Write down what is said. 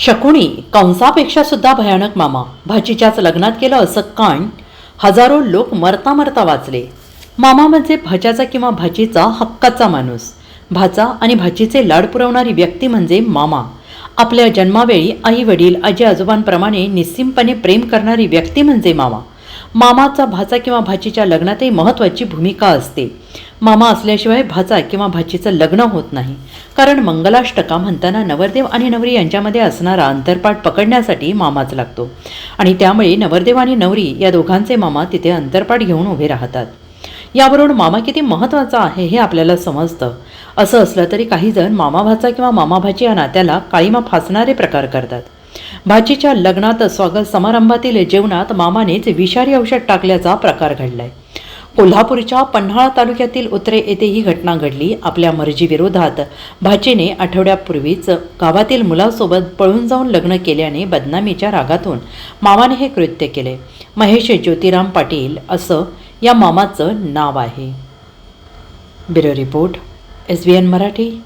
शकुनी कंसापेक्षा सुद्धा भयानक मामा. भाचीच्याच लग्नात केलं असं कांड. हजारो लोक मरता मरता वाचले. मामा म्हणजे भाच्याचा किंवा भाचीचा हक्काचा माणूस. भाचा आणि भाचीचे लाड पुरवणारी व्यक्ती म्हणजे मामा. आपल्या जन्मावेळी आई वडील आजी आजोबांप्रमाणे निस्सीमपणे प्रेम करणारी व्यक्ती म्हणजे मामा. मामाचा भाचा किंवा भाचीच्या लग्नातही महत्त्वाची भूमिका असते. मामा असल्याशिवाय भाचा किंवा भाचीचं लग्न होत नाही. कारण मंगलाष्टका म्हणताना नवरदेव आणि नवरी यांच्यामध्ये असणारा अंतरपाठ पकडण्यासाठी मामाच लागतो. आणि त्यामुळे नवरदेव आणि नवरी या दोघांचे मामा तिथे अंतरपाठ घेऊन उभे राहतात. यावरून मामा किती महत्त्वाचा आहे हे आपल्याला समजतं. असं असलं तरी काही जण मामा भाचा किंवा मामा भाची या नात्याला काळीमा फासणारे प्रकार करतात. भाचीच्या लग्नात स्वागत समारंभातील जेवणात मामानेच विषारी औषध टाकल्याचा प्रकार घडलाय. कोल्हापूरच्या पन्हाळा तालुक्यातील उतरे येथे ही घटना घडली. आपल्या मर्जीविरोधात भाचीने आठवड्यापूर्वीच गावातील मुलासोबत पळून जाऊन लग्न केल्याने बदनामीच्या रागातून मामाने हे कृत्य केले. महेश ज्योतिराम पाटील असं या मामाचं नाव आहे. Bureau report, SBN Marathi.